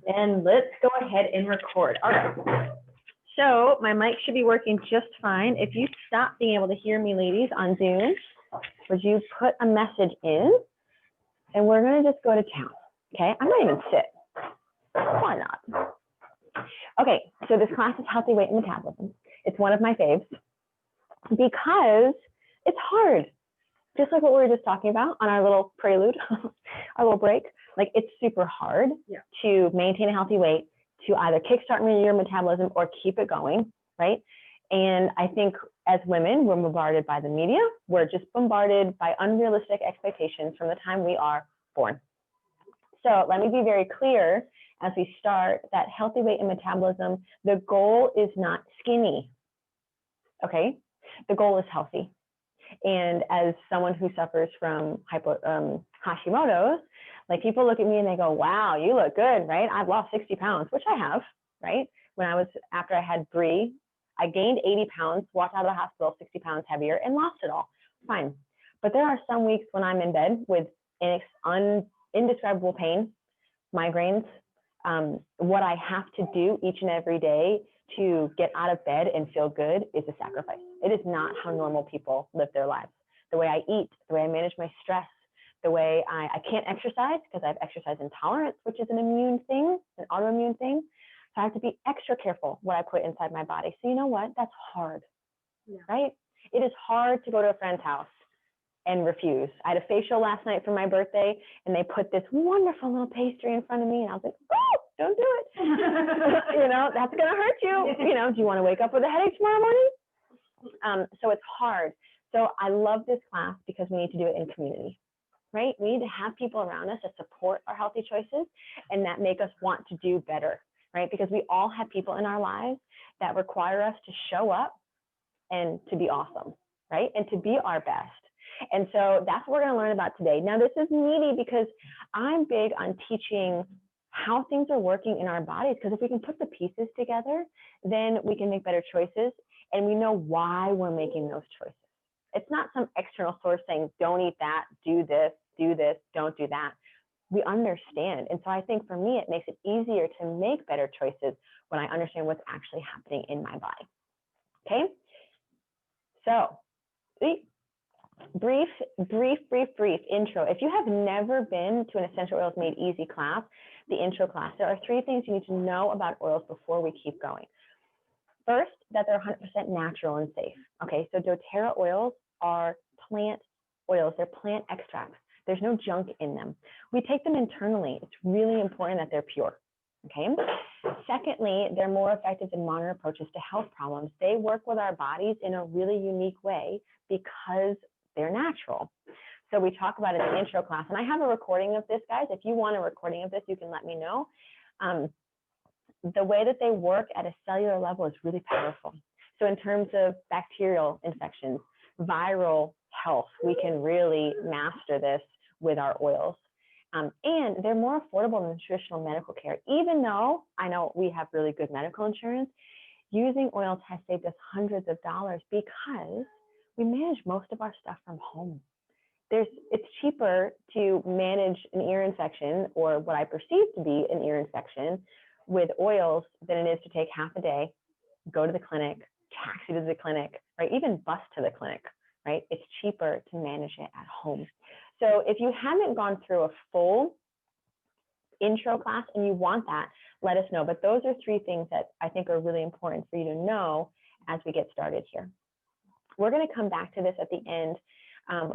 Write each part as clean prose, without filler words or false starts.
And let's go ahead and record. All right. So my mic should be working just fine. If you stop being able to hear me, ladies, on Zoom, would you put a message in? And we're going to just go to town. Okay. I'm not even sit. Why not? Okay. So this class is healthy weight and metabolism. It's one of my faves because it's hard. Just like what we were just talking about on our little prelude, our little break. Like, it's super hard to maintain a healthy weight, to either kickstart your metabolism or keep it going, right? And I think as women, we're bombarded by the media. We're just bombarded by unrealistic expectations from the time we are born. So let me be very clear as we start that healthy weight and metabolism, the goal is not skinny, okay? The goal is healthy. And as someone who suffers from Hashimoto's, like, people look at me and they go, wow, you look good, right? I've lost 60 pounds, which I have, right? After I had Bree, I gained 80 pounds, walked out of the hospital 60 pounds heavier and lost it all. Fine. But there are some weeks when I'm in bed with indescribable pain, migraines, what I have to do each and every day to get out of bed and feel good is a sacrifice. It is not how normal people live their lives. The way I eat, the way I manage my stress, the way I can't exercise because I have exercise intolerance, which is an immune thing, an autoimmune thing. So I have to be extra careful what I put inside my body. So you know what? That's hard, right? It is hard to go to a friend's house and refuse. I had a facial last night for my birthday, and they put this wonderful little pastry in front of me, and I was like, oh, don't do it. You know, that's going to hurt you. You know, do you want to wake up with a headache tomorrow morning? So it's hard. So I love this class because we need to do it in community, right? We need to have people around us that support our healthy choices and that make us want to do better, right? Because we all have people in our lives that require us to show up and to be awesome, right? And to be our best. And so that's what we're going to learn about today. Now, this is meaty because I'm big on teaching how things are working in our bodies, because if we can put the pieces together, then we can make better choices and we know why we're making those choices. It's not some external source saying, don't eat that, do this, don't do that. We understand. And so I think for me, it makes it easier to make better choices when I understand what's actually happening in my body. Okay? So, brief intro. If you have never been to an Essential Oils Made Easy class, the intro class, there are 3 things you need to know about oils before we keep going. First, that they're 100% natural and safe. Okay, so doTERRA oils are plant oils. They're plant extracts. There's no junk in them. We take them internally. It's really important that they're pure. Okay. Secondly, they're more effective than modern approaches to health problems. They work with our bodies in a really unique way because they're natural. So we talk about it in the intro class, and I have a recording of this, guys. If you want a recording of this, you can let me know. The way that they work at a cellular level is really powerful. So in terms of bacterial infections, viral health, we can really master this with our oils. And they're more affordable than traditional medical care. Even though I know we have really good medical insurance, using oils has saved us hundreds of dollars because we manage most of our stuff from home. It's cheaper to manage an ear infection, or what I perceive to be an ear infection, with oils than it is to take half a day, go to the clinic, taxi to the clinic, right? Even bus to the clinic, right? It's cheaper to manage it at home. So if you haven't gone through a full intro class and you want that, let us know. But those are 3 things that I think are really important for you to know as we get started here. We're going to come back to this at the end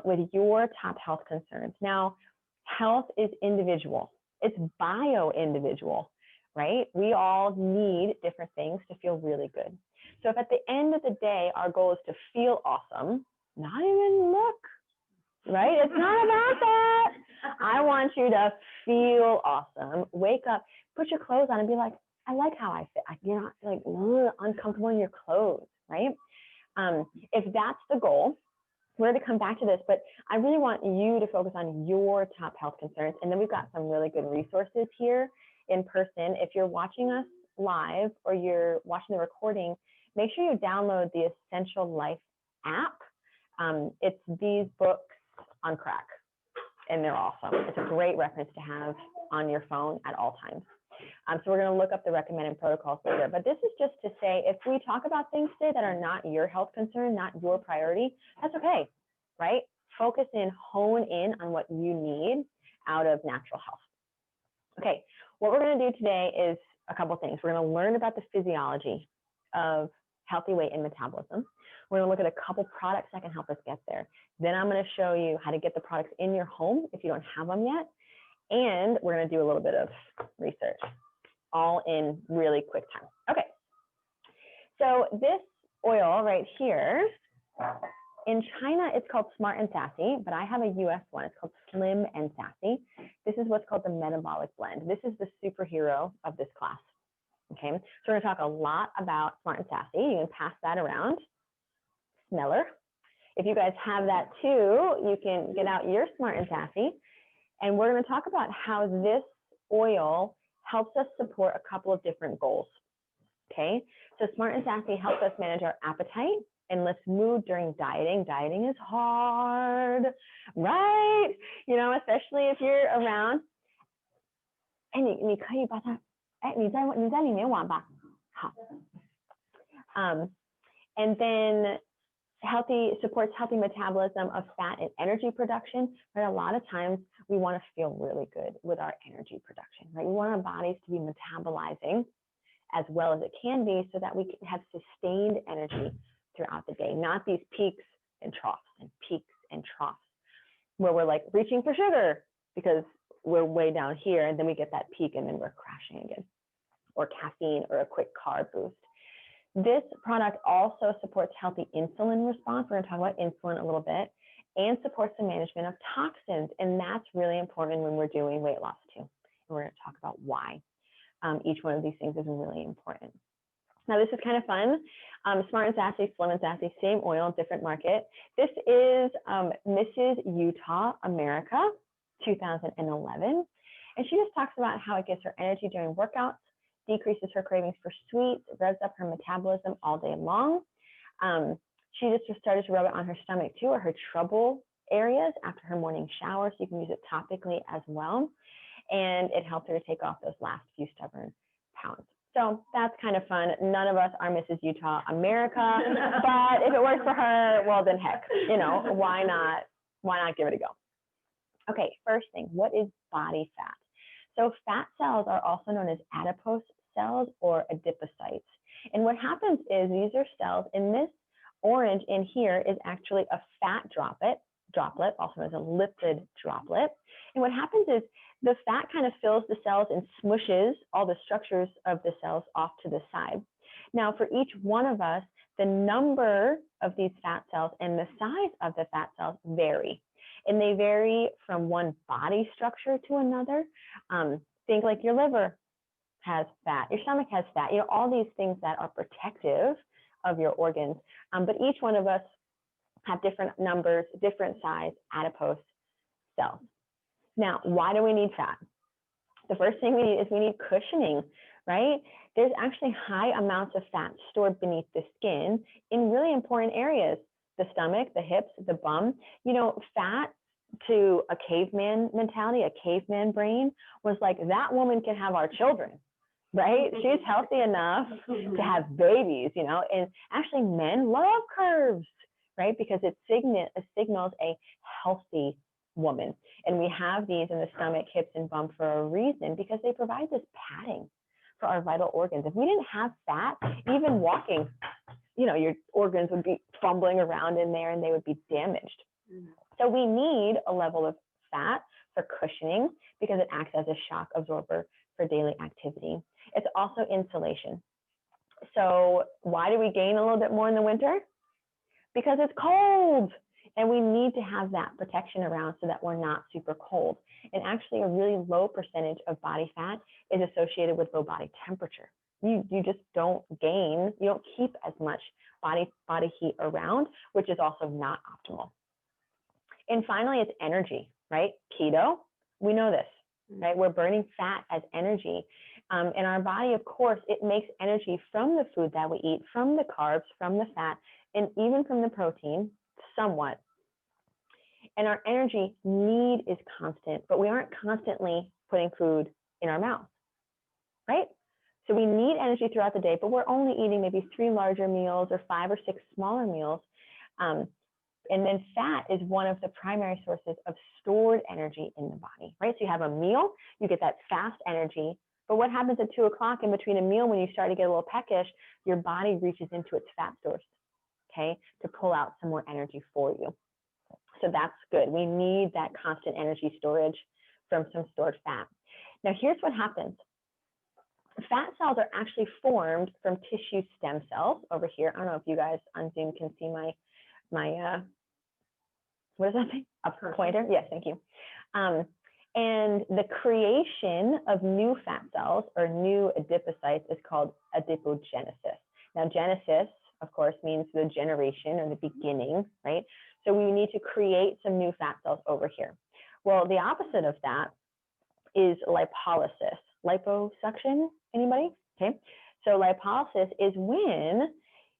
with your top health concerns. Now, health is individual. It's bio-individual, right? We all need different things to feel really good. So if at the end of the day, our goal is to feel awesome, not even look, right? It's not about that. I want you to feel awesome. Wake up, put your clothes on and be like, I like how I fit. You're not like uncomfortable in your clothes, right? If that's the goal, we're going to come back to this, but I really want you to focus on your top health concerns. And then we've got some really good resources here in person. If you're watching us live or you're watching the recording, make sure you download the Essential Life app. It's these books on crack, and they're awesome. It's a great reference to have on your phone at all times. So we're going to look up the recommended protocols later. But this is just to say, if we talk about things today that are not your health concern, not your priority, that's okay, right? Focus in, hone in on what you need out of natural health. Okay, what we're going to do today is a couple things. We're going to learn about the physiology of healthy weight and metabolism. We're going to look at a couple products that can help us get there. Then I'm going to show you how to get the products in your home if you don't have them yet. And we're going to do a little bit of research, all in really quick time. Okay, so this oil right here, in China, it's called Smart and Sassy, but I have a US one. It's called Slim and Sassy. This is what's called the metabolic blend. This is the superhero of this class. Okay, so we're going to talk a lot about Smart and Sassy. You can pass that around. Smeller. If you guys have that too, you can get out your Smart and Sassy. And we're going to talk about how this oil helps us support a couple of different goals. Okay, so Smart and Sassy helps us manage our appetite and lifts mood during dieting. Dieting is hard, right? You know, especially if you're around. 哎，你可以把它，哎，你在里面玩吧。好。And then supports healthy metabolism of fat and energy production. Right, a lot of times we want to feel really good with our energy production. Right, we want our bodies to be metabolizing as well as it can be, so that we can have sustained energy throughout the day, not these peaks and troughs where we're like reaching for sugar because we're way down here, and then we get that peak and then we're crashing again, or caffeine or a quick carb boost. This product also supports healthy insulin response. We're going to talk about insulin a little bit, and supports the management of toxins. And that's really important when we're doing weight loss too. And we're going to talk about why each one of these things is really important. Now, this is kind of fun. Smart and Sassy, Slim and Sassy, same oil, different market. This is Mrs. Utah America, 2011. And she just talks about how it gets her energy during workouts, decreases her cravings for sweets, revs up her metabolism all day long. She just started to rub it on her stomach too, or her trouble areas after her morning shower, so you can use it topically as well. And it helps her to take off those last few stubborn pounds. So that's kind of fun. None of us are Mrs. Utah America, but if it works for her, well then heck, you know, why not give it a go? Okay, first thing, what is body fat? So fat cells are also known as adipose cells or adipocytes. And what happens is these are cells, in this orange in here is actually a fat droplet, also known as a lipid droplet. And what happens is the fat kind of fills the cells and smushes all the structures of the cells off to the side. Now, for each one of us, the number of these fat cells and the size of the fat cells vary. And they vary from one body structure to another. Think like your liver has fat, your stomach has fat, you know, all these things that are protective of your organs. But each one of us have different numbers, different size adipose cells. Now, why do we need fat? The first thing we need is we need cushioning, right? There's actually high amounts of fat stored beneath the skin in really important areas: the stomach, the hips, the bum. You know, fat, to a caveman mentality, a caveman brain, was like, that woman can have our children, right? She's healthy enough to have babies, you know. And actually men love curves, right? Because it signals a healthy woman. And we have these in the stomach, hips, and bum for a reason, because they provide this padding for our vital organs. If we didn't have fat, even walking, you know, your organs would be fumbling around in there and they would be damaged. So we need a level of fat for cushioning because it acts as a shock absorber for daily activity. It's also insulation. So why do we gain a little bit more in the winter? Because it's cold. And we need to have that protection around so that we're not super cold. And actually a really low percentage of body fat is associated with low body temperature. You just don't gain, you don't keep as much body heat around, which is also not optimal. And finally, it's energy, right? Keto, we know this, right? We're burning fat as energy. In our body, of course, it makes energy from the food that we eat, from the carbs, from the fat, and even from the protein, somewhat. And our energy need is constant, but we aren't constantly putting food in our mouth, right? So we need energy throughout the day, but we're only eating maybe 3 larger meals or 5 or 6 smaller meals. And then fat is one of the primary sources of stored energy in the body, right? So you have a meal, you get that fast energy, but what happens at 2 o'clock in between a meal when you start to get a little peckish? Your body reaches into its fat stores, okay, to pull out some more energy for you. So that's good. We need that constant energy storage from some stored fat. Now, here's what happens. Fat cells are actually formed from tissue stem cells over here. I don't know if you guys on Zoom can see my what is that thing? A pointer? Yes, thank you. And the creation of new fat cells or new adipocytes is called adipogenesis. Now, genesis, of course, means the generation or the beginning, right? So we need to create some new fat cells over here. Well, the opposite of that is lipolysis. Liposuction, anybody? Okay. So lipolysis is when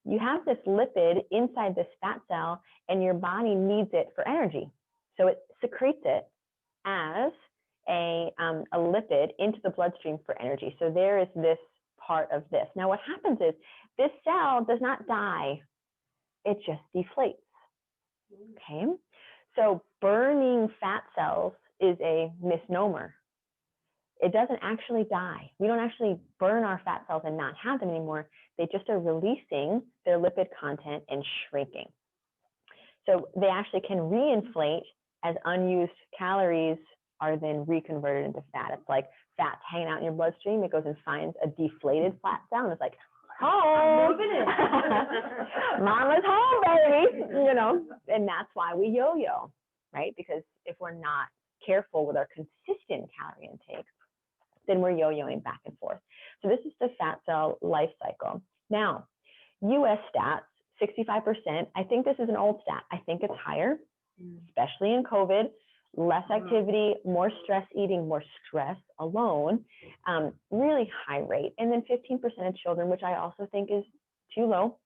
you have this lipid inside this fat cell and your body needs it for energy. So it secretes it as a lipid into the bloodstream for energy. So there is this part of this. Now what happens is this cell does not die, it just deflates. Okay, so burning fat cells is a misnomer. It doesn't actually die. We don't actually burn our fat cells and not have them anymore. They just are releasing their lipid content and shrinking. So they actually can reinflate as unused calories are then reconverted into fat. It's like fat hanging out in your bloodstream. It goes and finds a deflated fat cell and it's like, home. Mama's home, baby. You know, and that's why we yo-yo, right? Because if we're not careful with our consistent calorie intake, then we're yo-yoing back and forth. So this is the fat cell life cycle. Now, US stats, 65%. I think this is an old stat. I think it's higher, especially in COVID. Less activity, more stress eating, more stress alone, really high rate. And then 15% of children, which I also think is too low,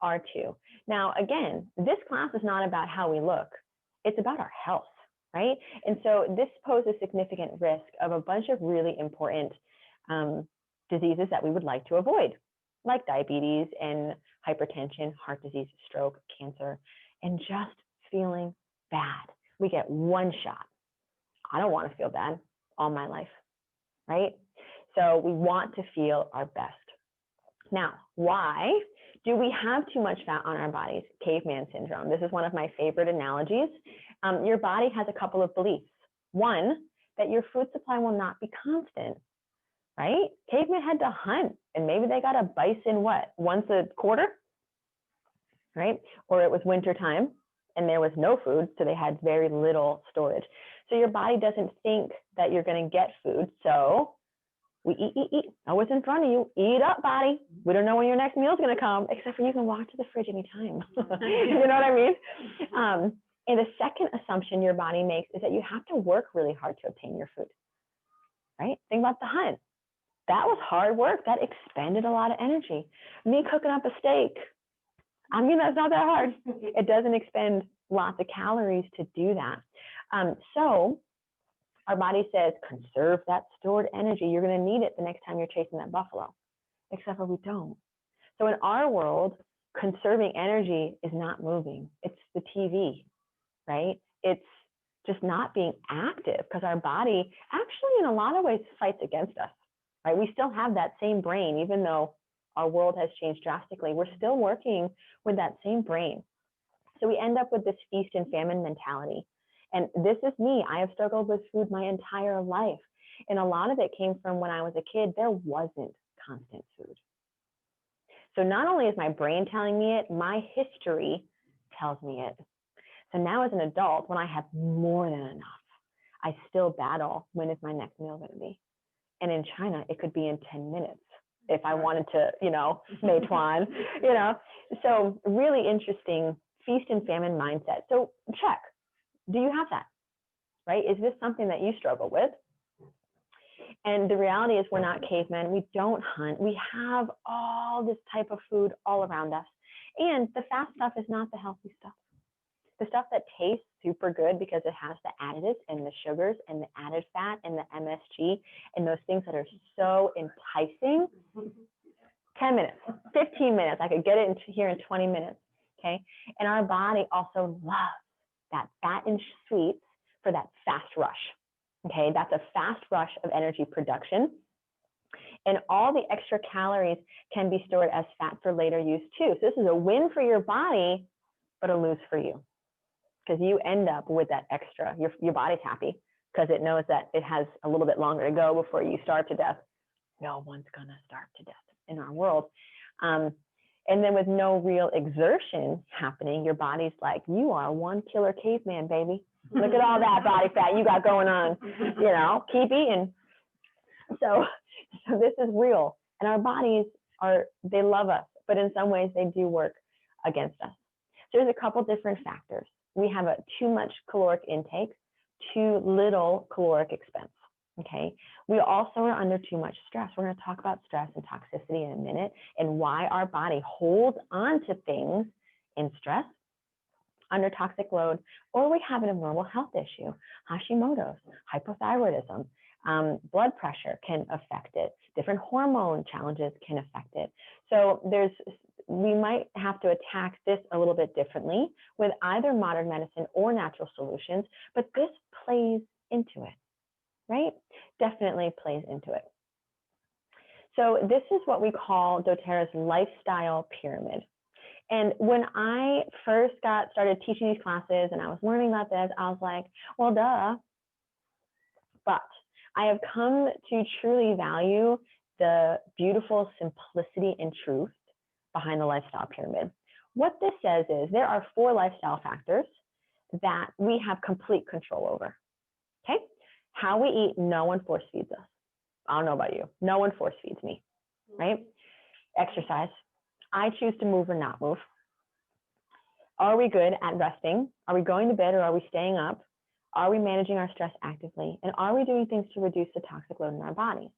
are too. Now, again, this class is not about how we look. It's about our health, right? And so this poses significant risk of a bunch of really important diseases that we would like to avoid, like diabetes and hypertension, heart disease, stroke, cancer, and just feeling bad. We get one shot. I don't want to feel bad all my life, right? So we want to feel our best. Now, why do we have too much fat on our bodies? Caveman syndrome. This is one of my favorite analogies. Your body has a couple of beliefs. One, that your food supply will not be constant, right? Cavemen had to hunt, and maybe they got a bison, what, once a quarter, right? Or it was winter time, and there was no food, so they had very little storage. So your body doesn't think that you're going to get food, so we eat. Oh, it's in front of you. Eat up, body. We don't know when your next meal is going to come, except for you can walk to the fridge anytime. You know what I mean? And the second assumption your body makes is that you have to work really hard to obtain your food, right? Think about the hunt. That was hard work. That expended a lot of energy. Me cooking up a steak, I mean, that's not that hard. It doesn't expend lots of calories to do that. So our body says, conserve that stored energy. You're going to need it the next time you're chasing that buffalo, except for we don't. So in our world, conserving energy is not moving. It's the TV, right? It's just not being active because our body actually in a lot of ways fights against us, right? We still have that same brain, even though our world has changed drastically. We're still working with that same brain. So we end up with this feast and famine mentality. And this is me. I have struggled with food my entire life. And a lot of it came from when I was a kid, there wasn't constant food. So not only is my brain telling me it, my history tells me it. So now as an adult, when I have more than enough, I still battle, when is my next meal going to be? And in China, it could be in 10 minutes. If I wanted to, you know, Meituan, you know. So really interesting feast and famine mindset. So check, do you have that, right? Is this something that you struggle with? And the reality is we're not cavemen. We don't hunt. We have all this type of food all around us. And the fast stuff is not the healthy stuff. the stuff that tastes super good because it has the additives and the sugars and the added fat and the MSG and those things that are so enticing. 10 minutes, 15 minutes, I could get it here in 20 minutes, okay? And our body also loves that fat and sweets for that fast rush, okay? That's a fast rush of energy production. And all the extra calories can be stored as fat for later use too. So this is a win for your body, but a lose for you, because you end up with that extra. Your body's happy because it knows that it has a little bit longer to go before you starve to death. No one's gonna starve to death in our world. And then with no real exertion happening, your body's like, you are one killer caveman, baby. Look at all that body fat you got going on, you know, keep eating. So this is real. And our bodies they love us, but in some ways they do work against us. So there's a couple different factors. We have a too much caloric intake, too little caloric expense. Okay. We also are under too much stress. We're going to talk about stress and toxicity in a minute and why our body holds on to things in stress, under toxic load, or we have an abnormal health issue. Hashimoto's, hypothyroidism, blood pressure can affect it. Different hormone challenges can affect it. So we might have to attack this a little bit differently with either modern medicine or natural solutions, but this plays into it, right? Definitely plays into it. So this is what we call doTERRA's lifestyle pyramid. And when I first started teaching these classes and I was learning about this, I was like, well, duh. But I have come to truly value the beautiful simplicity and truth behind the lifestyle pyramid. What this says is there are 4 lifestyle factors that we have complete control over, okay? How we eat, no one force feeds us. I don't know about you. No one force feeds me, right? Exercise. I choose to move or not move. Are we good at resting? Are we going to bed or are we staying up? Are we managing our stress actively? And are we doing things to reduce the toxic load in our body?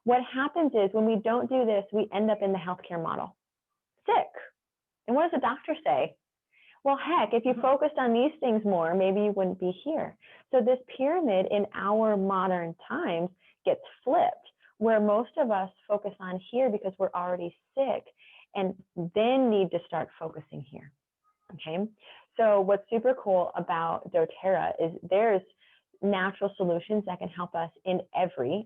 What happens is when we don't do this, we end up in the healthcare model, sick. And what does the doctor say? Well, heck, if you focused on these things more, maybe you wouldn't be here. So this pyramid in our modern times gets flipped, where most of us focus on here because we're already sick and then need to start focusing here, okay? So what's super cool about doTERRA is there's natural solutions that can help us in every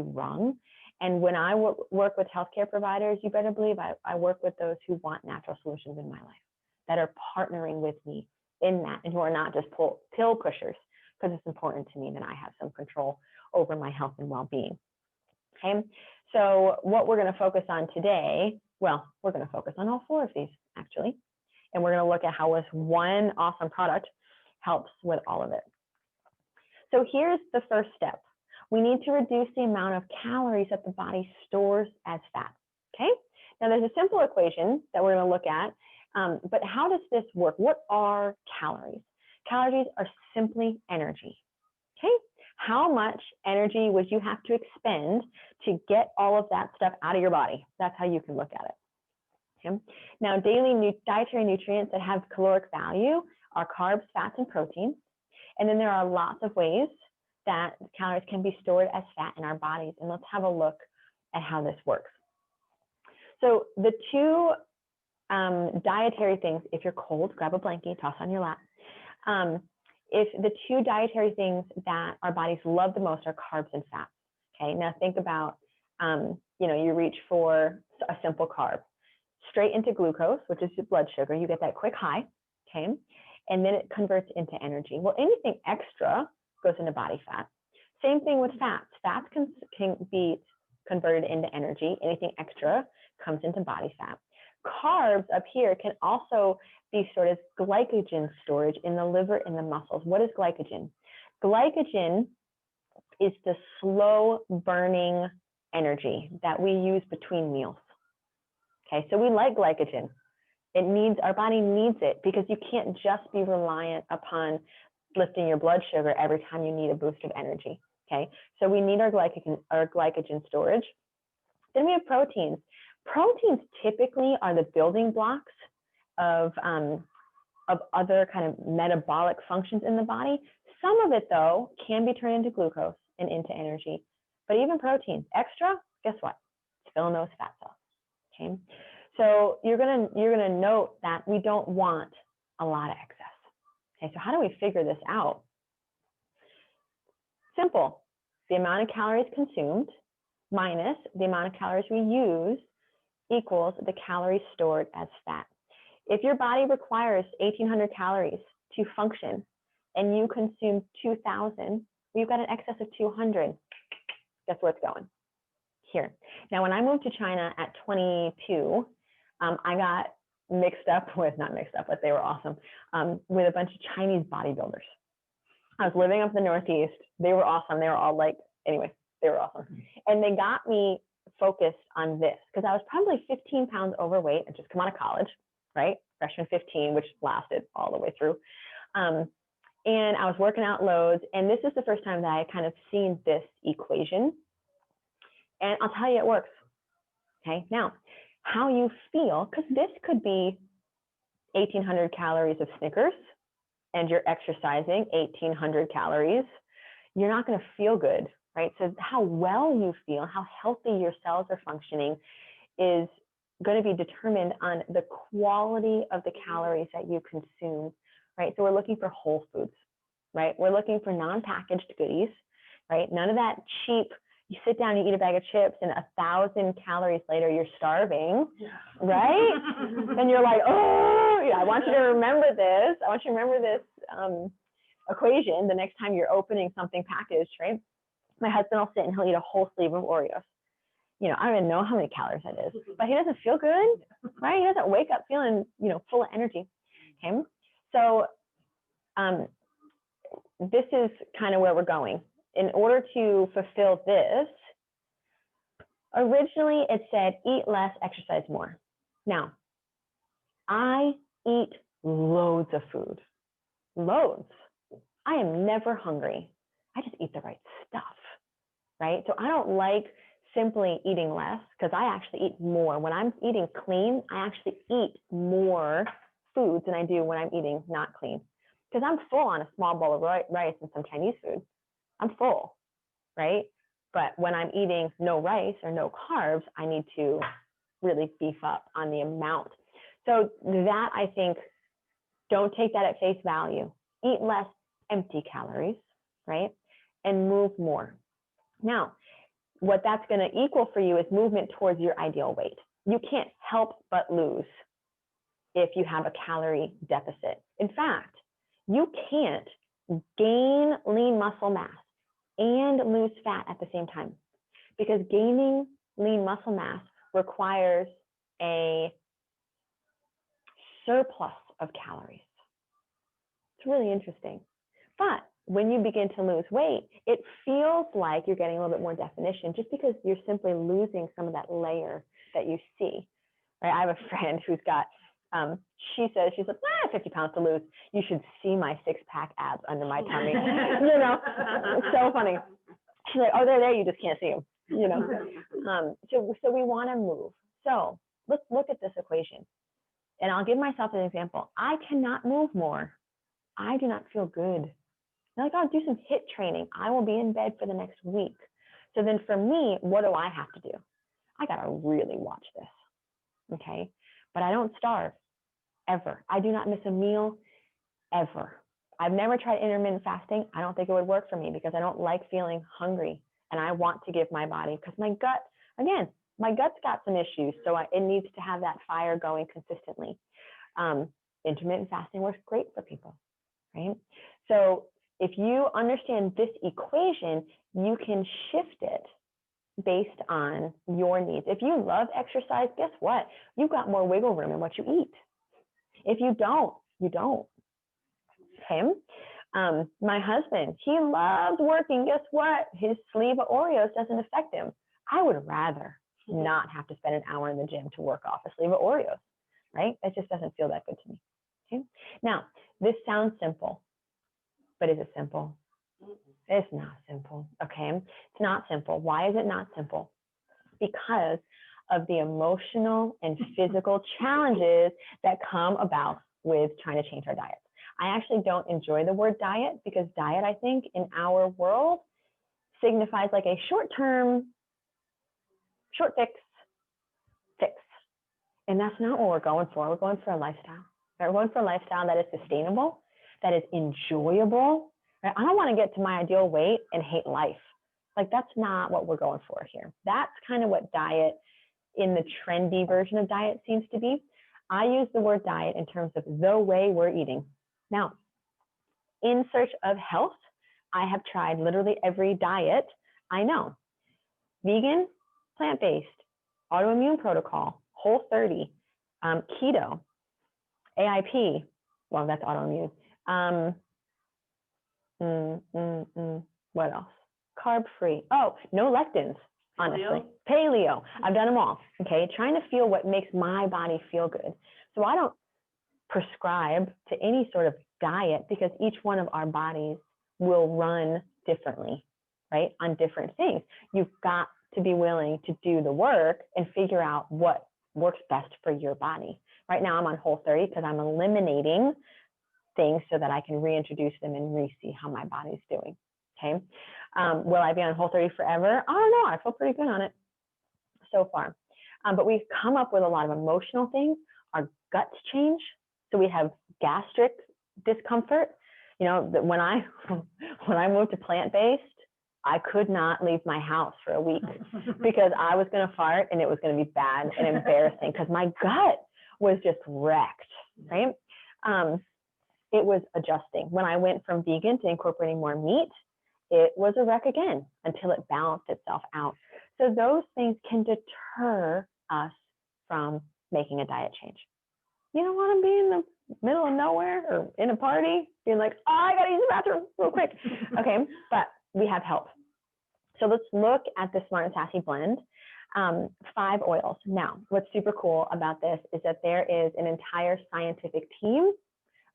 rung. And when I work with healthcare providers, you better believe I work with those who want natural solutions in my life, that are partnering with me in that and who are not just pill pushers, because it's important to me that I have some control over my health and well-being. Okay, so what we're going to focus on today, well, we're going to focus on all 4 of these actually, and we're going to look at how this one awesome product helps with all of it. So here's the first step. We need to reduce the amount of calories that the body stores as fat, okay? Now there's a simple equation that we're going to look at, but how does this work? What are calories? Calories are simply energy, okay? How much energy would you have to expend to get all of that stuff out of your body? That's how you can look at it, okay? Now daily dietary nutrients that have caloric value are carbs, fats, and proteins. And then there are lots of ways that calories can be stored as fat in our bodies. And let's have a look at how this works. So the 2 dietary things, if you're cold, grab a blanket, toss on your lap. If the 2 dietary things that our bodies love the most are carbs and fats. Okay, now think about, you reach for a simple carb, straight into glucose, which is your blood sugar. You get that quick high, okay? And then it converts into energy. Well, anything extra goes into body fat. Same thing with fats. Fats can be converted into energy. Anything extra comes into body fat. Carbs up here can also be stored as glycogen storage in the liver and the muscles. What is glycogen? Glycogen is the slow burning energy that we use between meals. Okay, so we like glycogen. Our body needs it because you can't just be reliant upon lifting your blood sugar every time you need a boost of energy. Okay, so we need our glycogen storage. Then we have proteins. Proteins typically are the building blocks of of other kind of metabolic functions in the body. Some of it, though, can be turned into glucose and into energy. But even protein, extra, guess what? It's filling those fat cells. Okay, so you're gonna note that we don't want a lot of excess. Okay, so how do we figure this out? Simple. The amount of calories consumed minus the amount of calories we use equals the calories stored as fat. If your body requires 1,800 calories to function and you consume 2,000, you've got an excess of 200. Guess where it's going? Here. Now, when I moved to China at 22, I got mixed up with, not mixed up, but they were awesome, with a bunch of Chinese bodybuilders. I was living up in the Northeast. They were awesome. They were all like, anyway, they were awesome. And they got me focused on this because I was probably 15 pounds overweight and just come out of college, right? Freshman 15, which lasted all the way through. And I was working out loads. And this is the first time that I kind of seen this equation. And I'll tell you, it works. Okay. Now, how you feel, because this could be 1,800 calories of Snickers and you're exercising 1,800 calories, you're not going to feel good, right? So how well you feel, how healthy your cells are functioning is going to be determined on the quality of the calories that you consume, right? So we're looking for whole foods, right? We're looking for non-packaged goodies, right? None of that cheap, you sit down, you eat a bag of chips and 1,000 calories later, you're starving, right? And you're like, oh, yeah, I want you to remember this. I want you to remember this equation the next time you're opening something packaged, right? My husband will sit and he'll eat a whole sleeve of Oreos. You know, I don't even know how many calories that is, but he doesn't feel good, right? He doesn't wake up feeling, you know, full of energy. Okay. So this is kind of where we're going. In order to fulfill this, originally it said eat less, exercise more. Now, I eat loads of food, loads. I am never hungry. I just eat the right stuff, right? So I don't like simply eating less because I actually eat more. When I'm eating clean, I actually eat more foods than I do when I'm eating not clean because I'm full on a small bowl of rice and some Chinese food. I'm full, right? But when I'm eating no rice or no carbs, I need to really beef up on the amount. So that, I think, don't take that at face value. Eat less empty calories, right? And move more. Now, what that's going to equal for you is movement towards your ideal weight. You can't help but lose if you have a calorie deficit. In fact, you can't gain lean muscle mass and lose fat at the same time because gaining lean muscle mass requires a surplus of calories. It's really interesting. But when you begin to lose weight, it feels like you're getting a little bit more definition just because you're simply losing some of that layer that you see, right? I have a friend who's got, she says, she's like, 50 pounds to lose. You should see my 6-pack abs under my tummy. You know, it's so funny. She's like, oh, they're there, you just can't see them, you know? So we want to move. So let's look at this equation. And I'll give myself an example. I cannot move more. I do not feel good. Like, I'll do some HIIT training. I will be in bed for the next week. So then for me, what do I have to do? I got to really watch this, okay? But I don't starve, ever. I do not miss a meal, ever. I've never tried intermittent fasting. I don't think it would work for me because I don't like feeling hungry. And I want to give my body, because my gut, again, my gut's got some issues. So it needs to have that fire going consistently. Intermittent fasting works great for people, right? So if you understand this equation, you can shift it based on your needs. If you love exercise, guess what? You've got more wiggle room in what you eat. If you don't, you don't. Okay. My husband, he loves working. Guess what? His sleeve of Oreos doesn't affect him. I would rather not have to spend an hour in the gym to work off a sleeve of Oreos, right? It just doesn't feel that good to me. Okay. Now, this sounds simple, but is it simple? It's not simple, okay? It's not simple. Why is it not simple? Because of the emotional and physical challenges that come about with trying to change our diets. I actually don't enjoy the word diet because diet, I think, in our world signifies like a short-term, short fix. And that's not what we're going for. We're going for a lifestyle. We're going for a lifestyle that is sustainable, that is enjoyable. Right? I don't want to get to my ideal weight and hate life. Like, that's not what we're going for here. That's kind of what diet in the trendy version of diet seems to be. I use the word diet in terms of the way we're eating. Now, in search of health, I have tried literally every diet I know. Vegan, plant-based, autoimmune protocol, Whole30, keto, AIP, well, that's autoimmune. What else? Carb-free. Oh, no lectins, honestly. Paleo. I've done them all, okay? Trying to feel what makes my body feel good. So I don't prescribe to any sort of diet because each one of our bodies will run differently, right? On different things. You've got to be willing to do the work and figure out what works best for your body. Right now I'm on Whole30 because I'm eliminating things so that I can reintroduce them and re-see how my body's doing, okay? Will I be on Whole30 forever? I don't know. I feel pretty good on it so far. But we've come up with a lot of emotional things. Our guts change. So we have gastric discomfort. You know, when I moved to plant-based, I could not leave my house for a week because I was going to fart and it was going to be bad and embarrassing because my gut was just wrecked, right? It was adjusting. When I went from vegan to incorporating more meat, it was a wreck again until it balanced itself out. So those things can deter us from making a diet change. You don't want to be in the middle of nowhere or in a party being like, oh, I got to use the bathroom real quick. Okay, but we have help. So let's look at the Smart and Sassy blend. 5 oils. Now, what's super cool about this is that there is an entire scientific team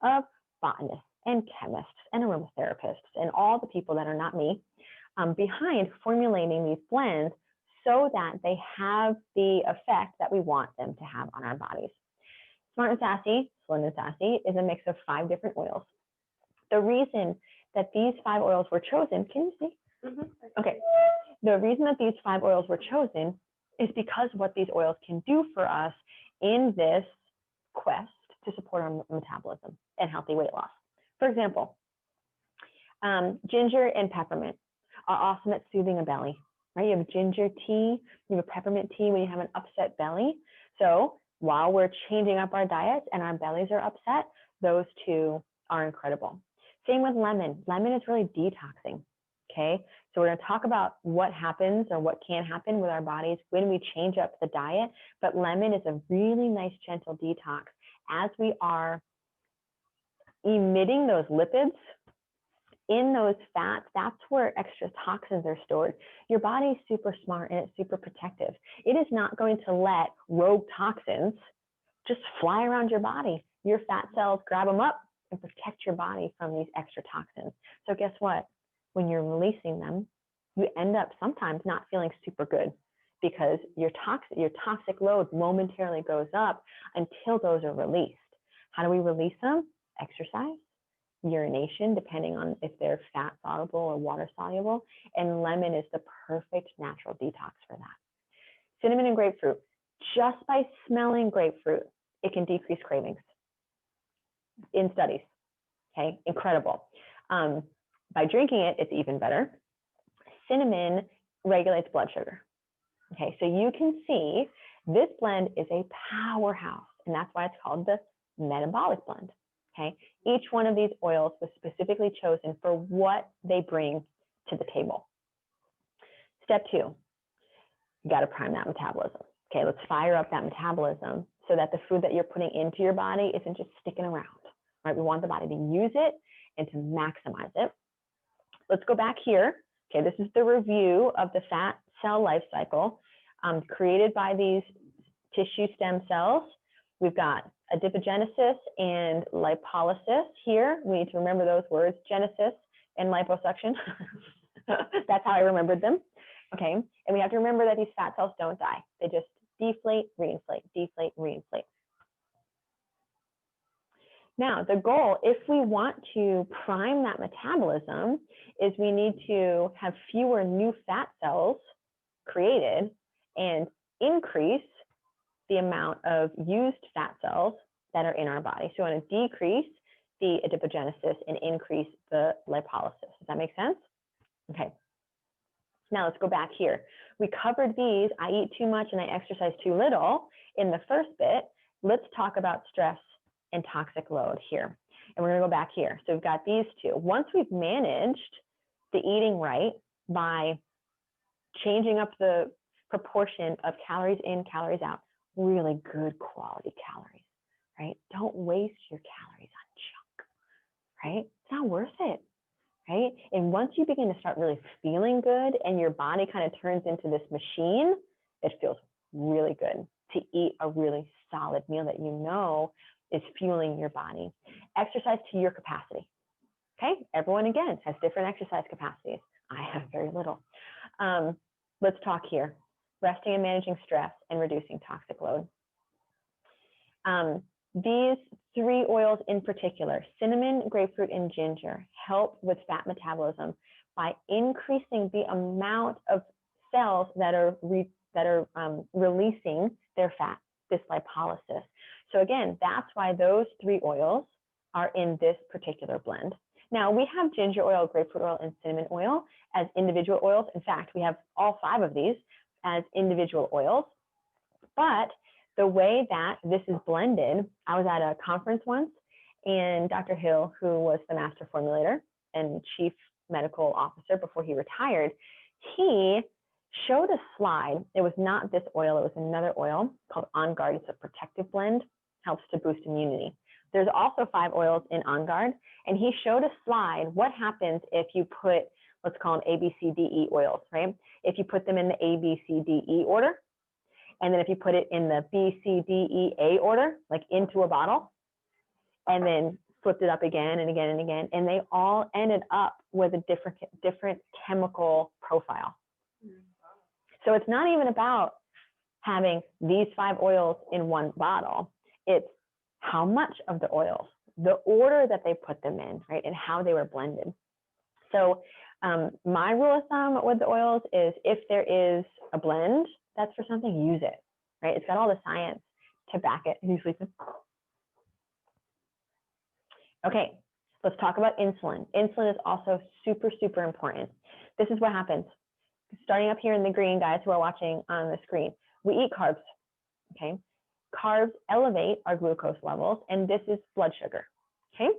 of botanists and chemists and aromatherapists and all the people that are not me behind formulating these blends so that they have the effect that we want them to have on our bodies. Smart and Sassy, Slim and Sassy, is a mix of 5 different oils. The reason that these 5 oils were chosen, can you see? Okay. The reason that these 5 oils were chosen is because of what these oils can do for us in this quest to support our metabolism and healthy weight loss. For example, ginger and peppermint are awesome at soothing a belly, right? You have ginger tea, you have a peppermint tea when you have an upset belly. So while we're changing up our diets and our bellies are upset, those 2 are incredible. Same with lemon. Lemon is really detoxing, okay? So we're going to talk about what happens or what can happen with our bodies when we change up the diet, but lemon is a really nice gentle detox. As we are emitting those lipids in those fats, that's where extra toxins are stored. Your body is super smart and it's super protective. It is not going to let rogue toxins just fly around your body. Your fat cells grab them up and protect your body from these extra toxins. So guess what? When you're releasing them, you end up sometimes not feeling super good because your toxic load momentarily goes up until those are released. How do we release them? Exercise, urination, depending on if they're fat soluble or water soluble, and lemon is the perfect natural detox for that. Cinnamon and grapefruit. Just by smelling grapefruit, it can decrease cravings in studies, okay? Incredible. By drinking it, it's even better. Cinnamon regulates blood sugar, okay? So you can see this blend is a powerhouse, and that's why it's called the metabolic blend, okay? Each one of these oils was specifically chosen for what they bring to the table. Step 2, you got to prime that metabolism. Okay, let's fire up that metabolism so that the food that you're putting into your body isn't just sticking around, right? We want the body to use it and to maximize it. Let's go back here. Okay, this is the review of the fat cell life cycle created by these tissue stem cells. We've got adipogenesis and lipolysis here. We need to remember those words, genesis and liposuction. That's how I remembered them. Okay, and we have to remember that these fat cells don't die. They just deflate, reinflate, deflate, reinflate. Now, the goal, if we want to prime that metabolism, is we need to have fewer new fat cells created and increase the amount of used fat cells that are in our body. So we want to decrease the adipogenesis and increase the lipolysis. Does that make sense? Okay. Now let's go back here. We covered these, I eat too much and I exercise too little in the first bit. Let's talk about stress and toxic load here. And we're gonna go back here. So we've got these two. Once we've managed the eating right by changing up the proportion of calories in, calories out, really good quality calories, right? Don't waste your calories on junk, right? It's not worth it, right? And once you begin to start really feeling good and your body kind of turns into this machine, it feels really good to eat a really solid meal that you know is fueling your body. Exercise to your capacity, okay? Everyone, again, has different exercise capacities. I have very little. Let's talk here. Resting and managing stress and reducing toxic load. These three oils in particular, cinnamon, grapefruit, and ginger, help with fat metabolism by increasing the amount of cells that are releasing their fat, this lipolysis. So again, that's why those three oils are in this particular blend. Now, we have ginger oil, grapefruit oil, and cinnamon oil as individual oils. In fact, we have all 5 of these as individual oils. But the way that this is blended, I was at a conference once, and Dr. Hill, who was the master formulator and chief medical officer before he retired, he showed a slide. It was not this oil, it was another oil called On Guard. It's a protective blend, helps to boost immunity. There's also 5 oils in On Guard, and he showed a slide. What happens if you put, let's call them A, B, C, D, E oils, right? If you put them in the A, B, C, D, E order, and then if you put it in the B, C, D, E, A order, like into a bottle, and then flipped it up again and again and again, and they all ended up with a different chemical profile. So it's not even about having these 5 oils in one bottle. It's how much of the oils, the order that they put them in, right, and how they were blended. So my rule of thumb with the oils is if there is a blend that's for something, use it, right? It's got all the science to back it. Are you sleeping? Okay, let's talk about insulin. Insulin is also super, super important. This is what happens. Starting up here in the green, guys who are watching on the screen, we eat carbs, okay? Carbs elevate our glucose levels, and this is blood sugar, okay?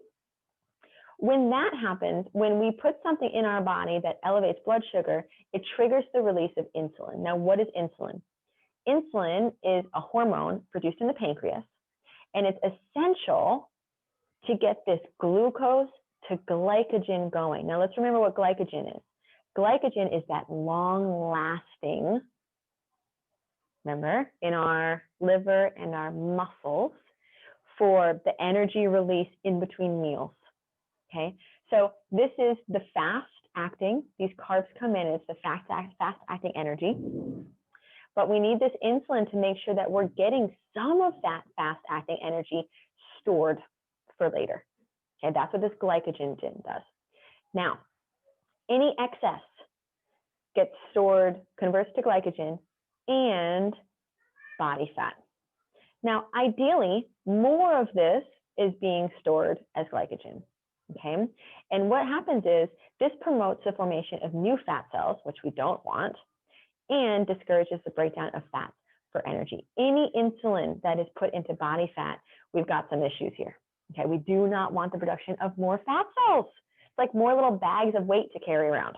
When that happens, when we put something in our body that elevates blood sugar, it triggers the release of insulin. Now, what is insulin? Insulin is a hormone produced in the pancreas, and it's essential to get this glucose to glycogen going. Now, let's remember what glycogen is. Glycogen is that long-lasting, remember, in our liver and our muscles for the energy release in between meals, okay? So this is the fast-acting, these carbs come in, it's the fast-acting energy, but we need this insulin to make sure that we're getting some of that fast-acting energy stored for later, okay? That's what this glycogen does. Now, any excess gets stored, converts to glycogen and body fat. Now, ideally, more of this is being stored as glycogen, okay? And what happens is this promotes the formation of new fat cells, which we don't want, and discourages the breakdown of fats for energy. Any insulin that is put into body fat, we've got some issues here, okay? We do not want the production of more fat cells. It's like more little bags of weight to carry around,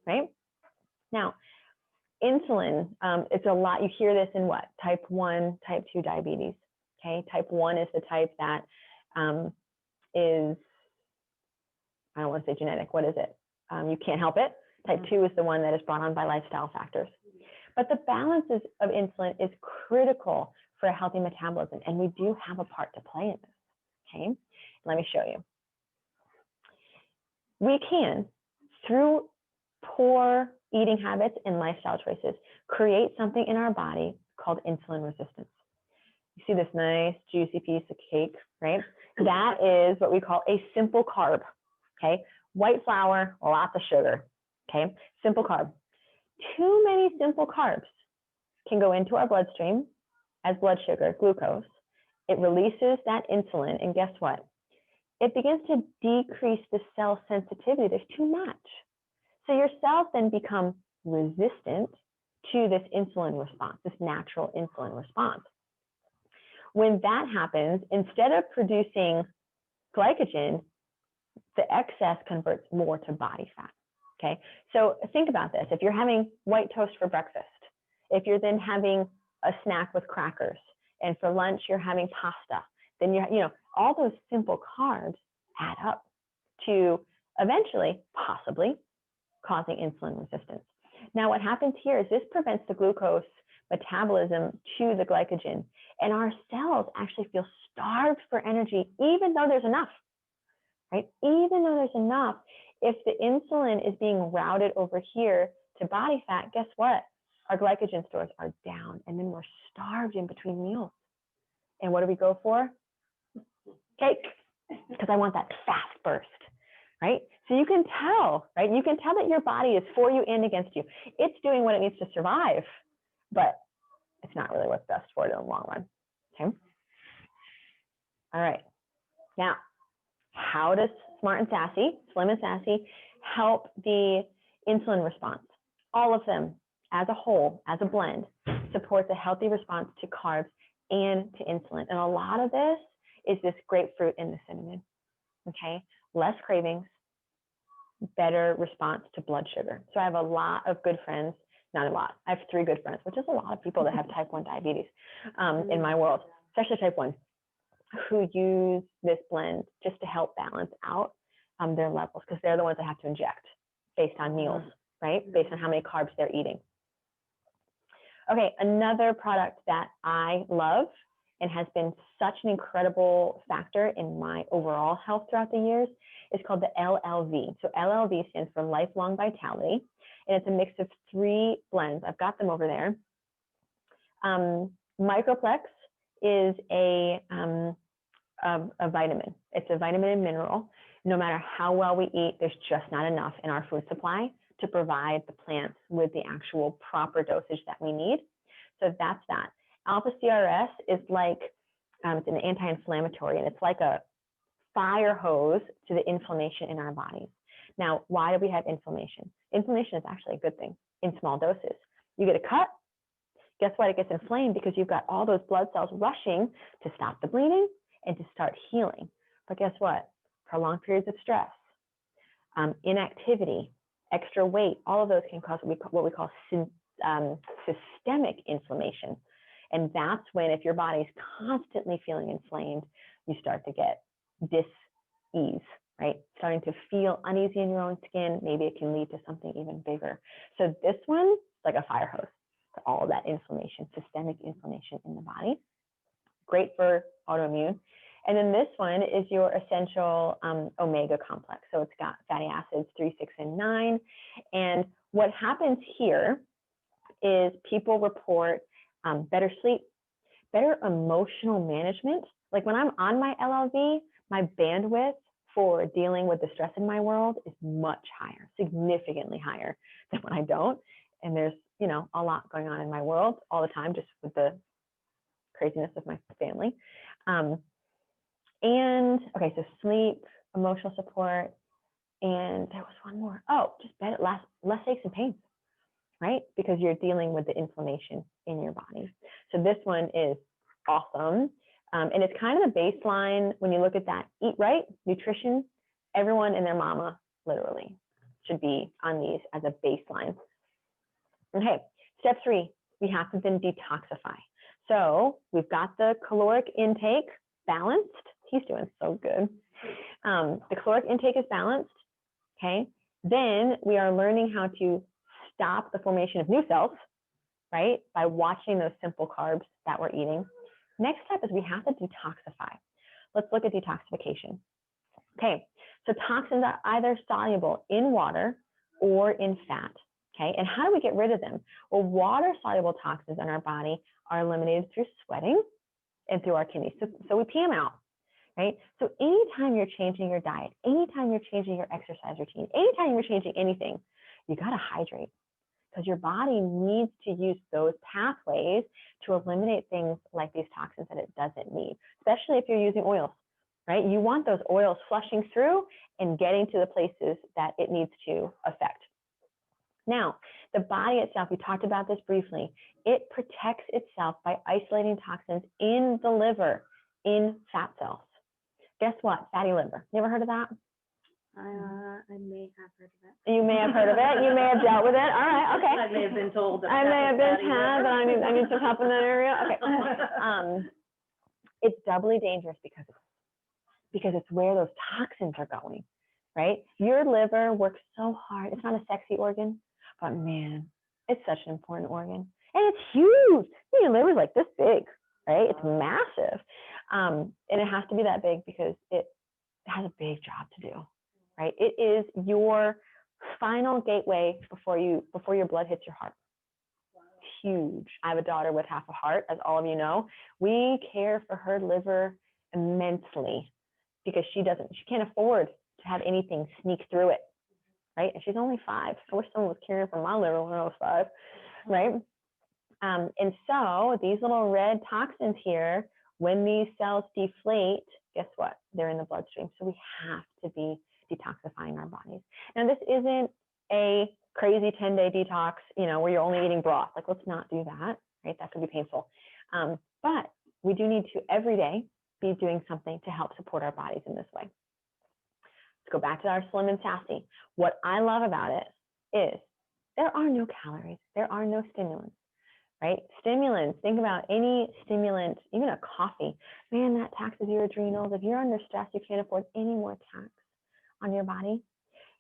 right? Now, insulin, it's a lot, you hear this in what? Type 1, type 2 diabetes, okay? Type 1 is the type that is, I don't want to say genetic, what is it? You can't help it. Type 2 is the one that is brought on by lifestyle factors. But the balance of insulin is critical for a healthy metabolism, and we do have a part to play in this, okay? Let me show you. We can, through poor eating habits and lifestyle choices, create something in our body called insulin resistance. You see this nice juicy piece of cake, right? That is what we call a simple carb, okay? White flour, lots of sugar, okay? Simple carb. Too many simple carbs can go into our bloodstream as blood sugar, glucose. It releases that insulin, and guess what? It begins to decrease the cell sensitivity. There's too much. So your cells then become resistant to this insulin response, this natural insulin response. When that happens, instead of producing glycogen, the excess converts more to body fat, okay? So think about this. If you're having white toast for breakfast, if you're then having a snack with crackers, and for lunch you're having pasta, then all those simple carbs add up to eventually, possibly, causing insulin resistance. Now what happens here is this prevents the glucose metabolism to the glycogen, and our cells actually feel starved for energy even though there's enough, right? Even though there's enough, if the insulin is being routed over here to body fat, guess what? Our glycogen stores are down, and then we're starved in between meals. And what do we go for? Cake, because I want that fast burst, right? So you can tell, right? You can tell that your body is for you and against you. It's doing what it needs to survive, but it's not really what's best for it in the long run, okay? All right. Now, how does Smart and Sassy, Slim and Sassy, help the insulin response? All of them, as a whole, as a blend, supports a healthy response to carbs and to insulin. And a lot of this is this grapefruit and the cinnamon, okay? Less cravings, better response to blood sugar. So I have a lot of good friends, not a lot, I have 3 good friends, which is a lot of people that have type 1 diabetes in my world, especially type 1, who use this blend just to help balance out their levels, because they're the ones that have to inject based on meals, right? Based on how many carbs they're eating. Okay, another product that I love and has been such an incredible factor in my overall health throughout the years is called the LLV. So LLV stands for Lifelong Vitality, and it's a mix of 3 blends. I've got them over there. Microplex is a vitamin. It's a vitamin and mineral. No matter how well we eat, there's just not enough in our food supply to provide the plants with the actual proper dosage that we need. So that's that. Alpha CRS is like, it's an anti-inflammatory, and it's like a fire hose to the inflammation in our bodies. Now, why do we have inflammation? Inflammation is actually a good thing in small doses. You get a cut, guess what? It gets inflamed because you've got all those blood cells rushing to stop the bleeding and to start healing. But guess what? Prolonged periods of stress, inactivity, extra weight, all of those can cause what we call systemic inflammation. And that's when, if your body's constantly feeling inflamed, you start to get dis-ease, right? Starting to feel uneasy in your own skin. Maybe it can lead to something even bigger. So this one is like a fire hose to all of that inflammation, systemic inflammation in the body. Great for autoimmune. And then this one is your essential omega complex. So it's got fatty acids 3, 6, and 9. And what happens here is people report better sleep, better emotional management. Like when I'm on my LLV, my bandwidth for dealing with the stress in my world is much higher, significantly higher than when I don't. And there's, a lot going on in my world all the time, just with the craziness of my family. And okay, so sleep, emotional support, and there was one more. Oh, just less aches and pains, right? Because you're dealing with the inflammation in your body. So this one is awesome. And it's kind of the baseline when you look at that. Eat right, nutrition, everyone and their mama literally should be on these as a baseline. Okay, step 3, we have to then detoxify. So we've got the caloric intake balanced. He's doing so good. The caloric intake is balanced, okay? Then we are learning how to stop the formation of new cells, right? By watching those simple carbs that we're eating. Next step is we have to detoxify. Let's look at detoxification. Okay, so toxins are either soluble in water or in fat, okay? And how do we get rid of them? Well, water-soluble toxins in our body are eliminated through sweating and through our kidneys. So we pee them out, right? So anytime you're changing your diet, anytime you're changing your exercise routine, anytime you're changing anything, you got to hydrate, because your body needs to use those pathways to eliminate things like these toxins that it doesn't need, especially if you're using oils, right? You want those oils flushing through and getting to the places that it needs to affect. Now, the body itself, we talked about this briefly, it protects itself by isolating toxins in the liver, in fat cells. Guess what? Fatty liver. You ever heard of that? I may have heard of it. You may have heard of it. You may have dealt with it. All right, okay. I may have been told that. I may have been told that I need some help in that area. Okay. It's doubly dangerous because it's where those toxins are going, right? Your liver works so hard. It's not a sexy organ, but man, it's such an important organ. And it's huge. Your liver's like this big, right? It's massive. And it has to be that big because it has a big job to do, right? It is your final gateway before your blood hits your heart. Huge. I have a daughter with half a heart, as all of you know. We care for her liver immensely because she can't afford to have anything sneak through it, right? And she's only 5. I wish someone was caring for my liver when I was 5, right? And so these little red toxins here, when these cells deflate, guess what? They're in the bloodstream. So we have to be detoxifying our bodies. Now, this isn't a crazy 10-day detox, where you're only eating broth. Like, let's not do that, right? That could be painful. But we do need to every day be doing something to help support our bodies in this way. Let's go back to our Slim and Sassy. What I love about it is there are no calories. There are no stimulants, right? Stimulants, think about any stimulant, even a coffee. Man, that taxes your adrenals. If you're under stress, you can't afford any more tax on your body.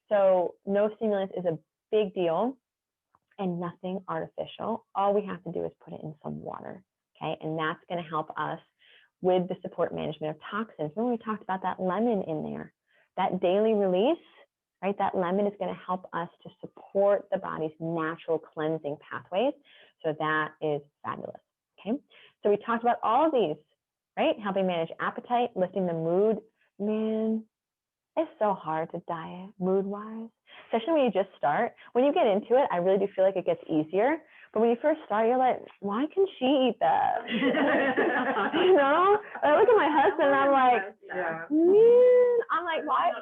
So no stimulants is a big deal, and nothing artificial. All we have to do is put it in some water, okay? And that's going to help us with the support management of toxins. Remember, we talked about that lemon in there. That daily release, right? That lemon is going to help us to support the body's natural cleansing pathways. So that is fabulous, okay? So we talked about all of these, right? Helping manage appetite, lifting the mood. Man, it's so hard to diet mood-wise, especially when you just start. When you get into it, I really do feel like it gets easier. But when you first start, you're like, why can she eat that? I look at my husband and I'm like, man, I'm like, why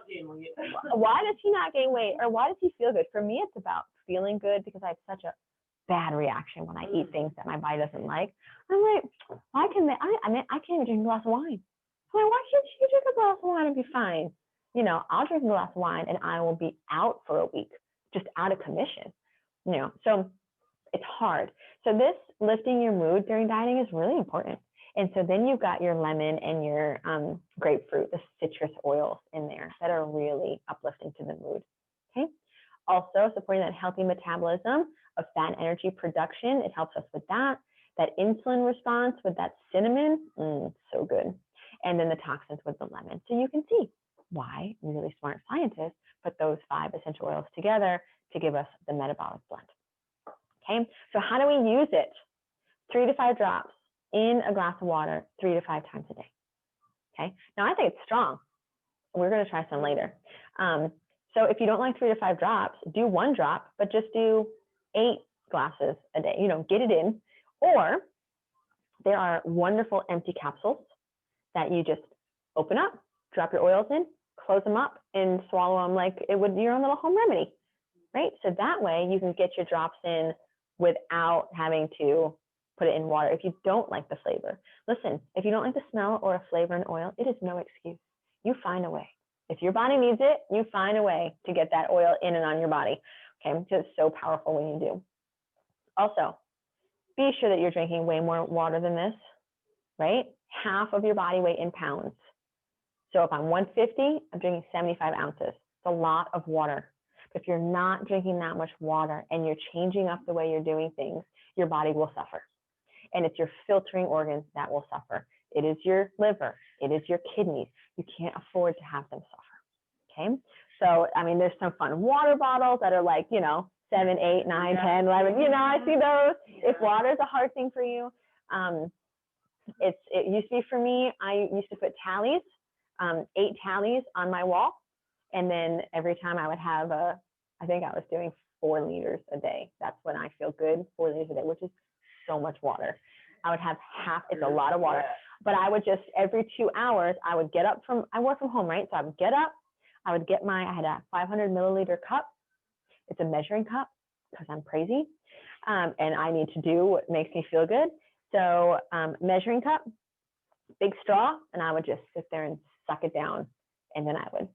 does he not gain weight? Or why does he feel good? For me, it's about feeling good because I have such a bad reaction when I eat things that my body doesn't like. I'm like, why can they? I can't even drink a glass of wine. I'm like, why can't you drink a glass of wine and be fine? I'll drink a glass of wine and I will be out for a week, just out of commission. So it's hard. So this lifting your mood during dieting is really important. And so then you've got your lemon and your grapefruit, the citrus oils in there that are really uplifting to the mood. Okay. Also supporting that healthy metabolism of fat and energy production. It helps us with that. That insulin response with that cinnamon, so good. And then the toxins with the lemon. So you can see why really smart scientists put those 5 essential oils together to give us the metabolic blend. Okay, so how do we use it? 3 to 5 drops in a glass of water 3 to 5 times a day. Okay, now I think it's strong. We're going to try some later. So if you don't like 3 to 5 drops, do 1 drop, but just do 8 glasses a day. Get it in. Or there are wonderful empty capsules that you just open up, drop your oils in, close them up, and swallow them like it would your own little home remedy, right? So that way you can get your drops in without having to put it in water. If you don't like the flavor, listen, if you don't like the smell or a flavor in oil, it is no excuse. You find a way. If your body needs it, you find a way to get that oil in and on your body. Okay, because it's so powerful when you do. Also, be sure that you're drinking way more water than this, right? Half of your body weight in pounds. So if I'm 150, I'm drinking 75 ounces. It's a lot of water. If you're not drinking that much water and you're changing up the way you're doing things, your body will suffer. And it's your filtering organs that will suffer. It is your liver. It is your kidneys. You can't afford to have them suffer. Okay? So, there's some fun water bottles that are like, 7, 8, 9, 10, 11. I see those. If water is a hard thing for you, It used to be for me, I used to put tallies, 8 tallies on my wall. And then every time I would have I think I was doing 4 liters a day. That's when I feel good, 4 liters a day, which is so much water. I would have half, it's a lot of water. But I would just, every 2 hours, I would get up I work from home, right? So I would get up, I would get I had a 500 milliliter cup. It's a measuring cup because I'm crazy. And I need to do what makes me feel good. So measuring cup, big straw, and I would just sit there and suck it down. And then I would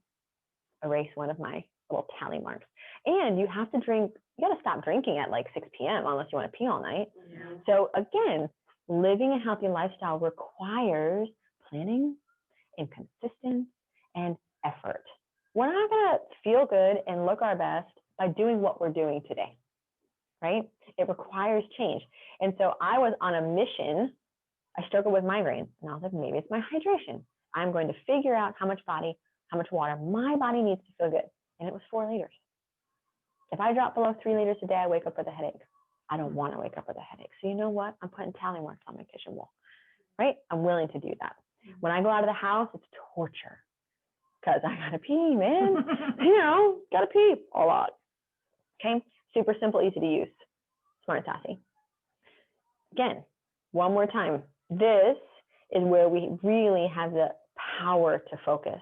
erase one of my little tally marks. And you have to drink, you got to stop drinking at like 6 p.m. unless you want to pee all night. Yeah. So again, living a healthy lifestyle requires planning and consistency and effort. We're not going to feel good and look our best by doing what we're doing today, right? It requires change. And so I was on a mission. I struggled with migraines, and I was like, maybe it's my hydration. I'm going to figure out how much water my body needs to feel good. And it was 4 liters. If I drop below 3 liters a day, I wake up with a headache. I don't want to wake up with a headache. So you know what? I'm putting tally marks on my kitchen wall, right? I'm willing to do that. When I go out of the house, it's torture because I got to pee, man. Got to pee a lot. Okay? Super simple, easy to use. Smart Sassy. Again, one more time. This is where we really have the power to focus.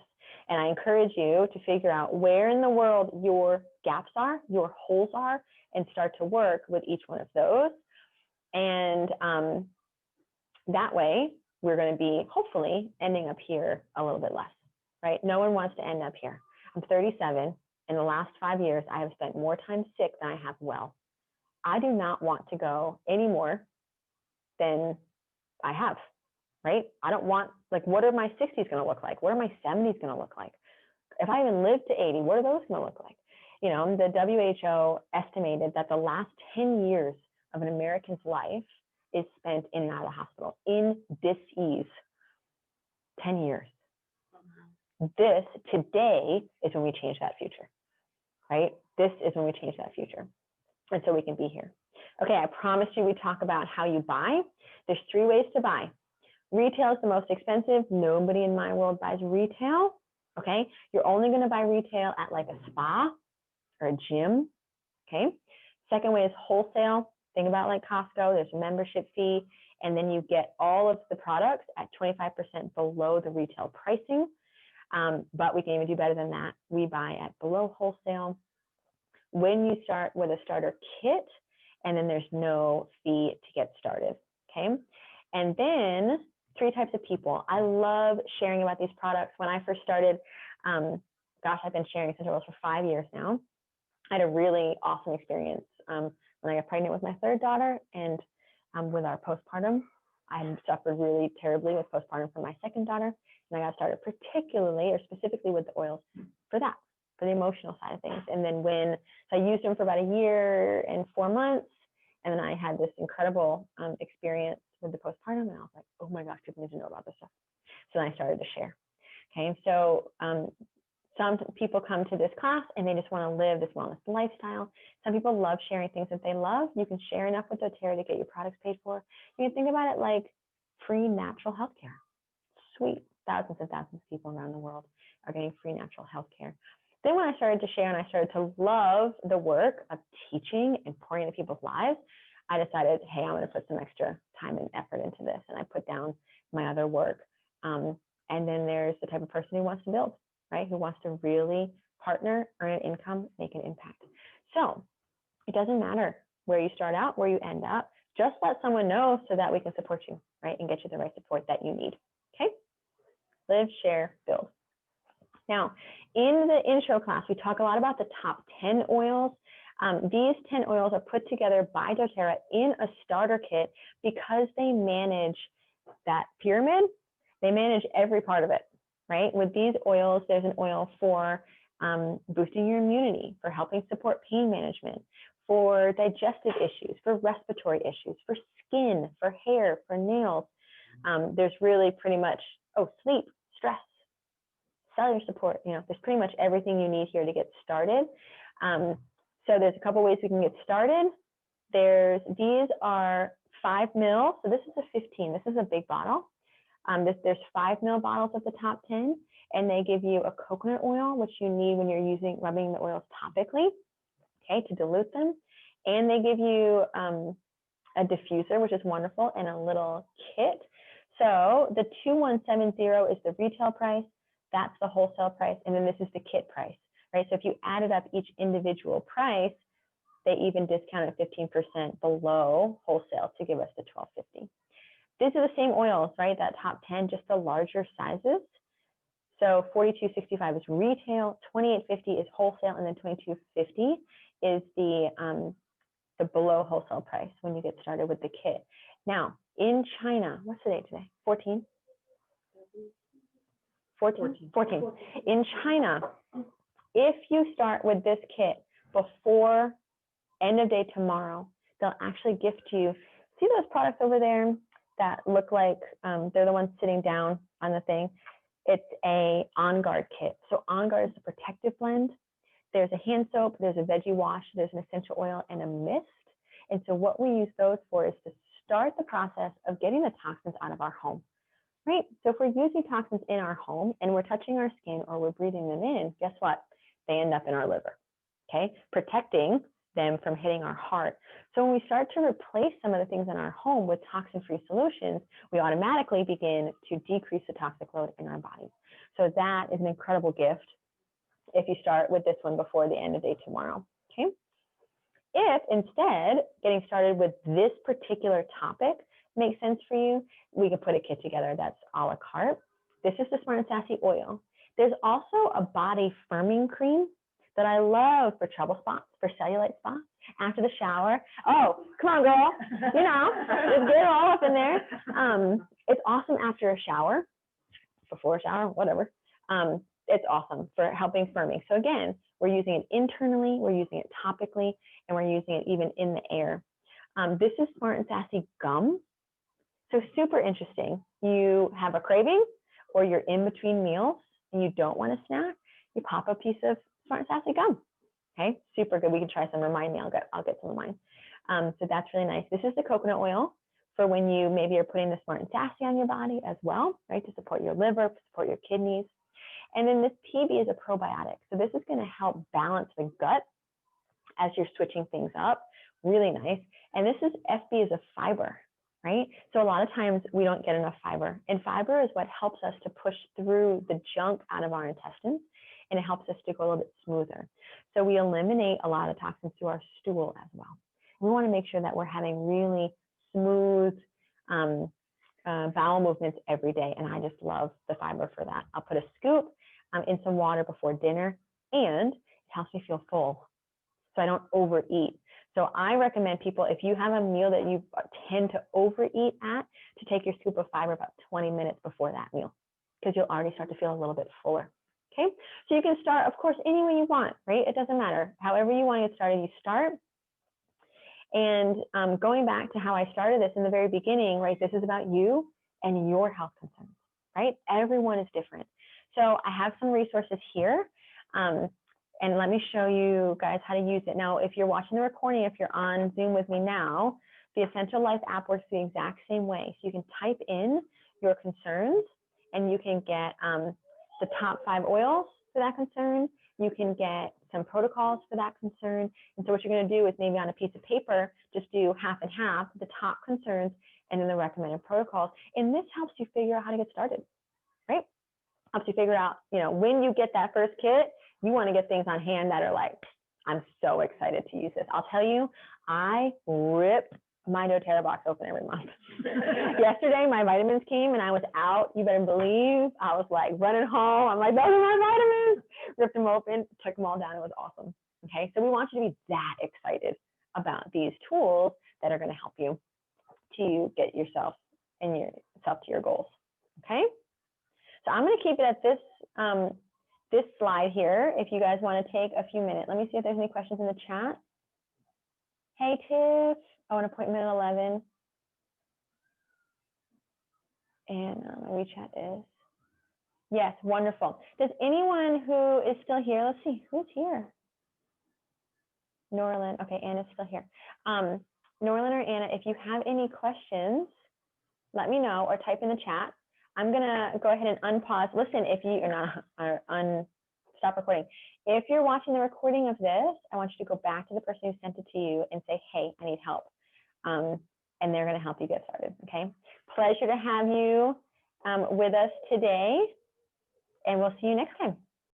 And I encourage you to figure out where in the world your gaps are, your holes are, and start to work with each one of those. And that way, we're going to be hopefully ending up here a little bit less, right? No one wants to end up here. I'm 37. In the last 5 years, I have spent more time sick than I have well. I do not want to go any more than I have, right? I don't want, like, what are my 60s going to look like? What are my 70s going to look like? If I even live to 80, what are those going to look like? The WHO estimated that the last 10 years of an American's life is spent in and out of the hospital in dis-ease. 10 years. This today is when we change that future, right? This is when we change that future. And so we can be here. Okay, I promised you we talk about how you buy. There's 3 ways to buy. Retail is the most expensive. Nobody in my world buys retail, okay? You're only going to buy retail at like a spa or a gym, okay? Second way is wholesale. Think about like Costco. There's a membership fee, and then you get all of the products at 25% below the retail pricing. But we can even do better than that. We buy at below wholesale. When you start with a starter kit, and then there's no fee to get started, okay? And then 3 types of people. I love sharing about these products. When I first started, gosh, I've been sharing essential oils for 5 years now. I had a really awesome experience when I got pregnant with my 3rd daughter, and with our postpartum. I had suffered really terribly with postpartum for my 2nd daughter, and I got started particularly or specifically with the oils for that, for the emotional side of things. And then so I used them for about a year and 4 months, and then I had this incredible experience with the postpartum, and I was like, oh my gosh, people need to know about this stuff. So then I started to share. Okay, so some people come to this class and they just want to live this wellness lifestyle. Some people love sharing things that they love. You can share enough with doTERRA to get your products paid for. You can think about it like free natural health care. Sweet. Thousands and thousands of people around the world are getting free natural health care. Then when I started to share and I started to love the work of teaching and pouring into people's lives, I decided, hey, I'm going to put some extra time and effort into this. And I put down my other work. And then there's the type of person who wants to build, right? Who wants to really partner, earn an income, make an impact. So it doesn't matter where you start out, where you end up. Just let someone know so that we can support you, right? And get you the right support that you need. Okay? Live, share, build. Now, in the intro class, we talk a lot about the top 10 oils. These 10 oils are put together by doTERRA in a starter kit because they manage that pyramid. They manage every part of it, right? With these oils, there's an oil for boosting your immunity, for helping support pain management, for digestive issues, for respiratory issues, for skin, for hair, for nails. There's really pretty much, sleep, stress, cellular support. There's pretty much everything you need here to get started. So there's a couple ways we can get started. These are 5 ml. So this is a 15. This is a big bottle. There's 5 ml bottles of the top 10, and they give you a coconut oil, which you need when you're rubbing the oils topically, okay, to dilute them. And they give you a diffuser, which is wonderful, and a little kit. So the 2170 is the retail price. That's the wholesale price, and then this is the kit price, right? So if you added up each individual price, they even discounted 15% below wholesale to give us the $12.50. These are the same oils, right? That top 10, just the larger sizes. So $42.65 is retail, $28.50 is wholesale, and then $22.50 is the below wholesale price when you get started with the kit. Now, in China, what's the date today? 14? 14. In China, if you start with this kit before end of day tomorrow, they'll actually gift you, see those products over there that look like they're the ones sitting down on the thing? It's a On Guard kit. So On Guard is a protective blend. There's a hand soap, there's a veggie wash, there's an essential oil, and a mist. And so what we use those for is to start the process of getting the toxins out of our home, right? So if we're using toxins in our home and we're touching our skin or we're breathing them in, guess what? They end up in our liver, okay? Protecting them from hitting our heart. So when we start to replace some of the things in our home with toxin-free solutions, we automatically begin to decrease the toxic load in our bodies. So that is an incredible gift if you start with this one before the end of day tomorrow, okay? If instead getting started with this particular topic makes sense for you, we can put a kit together that's a la carte. This is the Smart and Sassy oil. There's also a body firming cream that I love for trouble spots, for cellulite spots, after the shower. Oh, come on, girl. You know, just get it all up in there. It's awesome after a shower, before a shower, whatever. It's awesome for helping firming. So again, we're using it internally, we're using it topically, and we're using it even in the air. This is Smart and Sassy gum. So super interesting. You have a craving or you're in between meals and you don't want a snack, you pop a piece of Smart and Sassy gum. Okay, super good. We can try some. Remind me, I'll get some of mine. So that's really nice. This is the coconut oil for when you maybe are putting the Smart and Sassy on your body as well, right? To support your liver, support your kidneys. And then this PB is a probiotic. So this is going to help balance the gut as you're switching things up. Really nice. And this is FB is a fiber, right? So a lot of times we don't get enough fiber. And fiber is what helps us to push through the junk out of our intestines, and it helps us to go a little bit smoother. So we eliminate a lot of toxins through our stool as well. We want to make sure that we're having really smooth bowel movements every day. And I just love the fiber for that. I'll put a scoop in some water before dinner, and it helps me feel full so I don't overeat. So I recommend people, if you have a meal that you tend to overeat at, to take your scoop of fiber about 20 minutes before that meal, because you'll already start to feel a little bit fuller. Okay, so you can start, of course, any way you want, right? It doesn't matter. However you want to get started, you start. And going back to how I started this in the very beginning, right? This is about you and your health concerns, right? Everyone is different. So I have some resources here. And let me show you guys how to use it. Now, if you're watching the recording, if you're on Zoom with me now, the Essential Life app works the exact same way. So you can type in your concerns and you can get the top 5 oils for that concern. You can get some protocols for that concern. And so what you're going to do is maybe on a piece of paper, just do half and half, the top concerns and then the recommended protocols. And this helps you figure out how to get started, right? Helps you figure out, you know, when you get that first kit, you want to get things on hand that are like, I'm so excited to use this. I'll tell you, I rip my doTERRA box open every month. Yesterday, my vitamins came and I was out. You better believe I was like running home. I'm like, those are my vitamins. Ripped them open, took them all down. It was awesome. Okay, so we want you to be that excited about these tools that are going to help you to get yourself and yourself to your goals. Okay, so I'm going to keep it at this this slide here. If you guys want to take a few minutes, let me see if there's any questions in the chat. Hey Tiff, oh, an appointment at 11. And my WeChat is, yes, wonderful. Does anyone who is still here, let's see, who's here? Norlin, okay, Anna's still here. Norlin or Anna, if you have any questions, let me know or type in the chat. I'm gonna go ahead and unpause. Listen, if you are not stop recording. If you're watching the recording of this, I want you to go back to the person who sent it to you and say, hey, I need help. And they're gonna help you get started, okay? Pleasure to have you with us today, and we'll see you next time.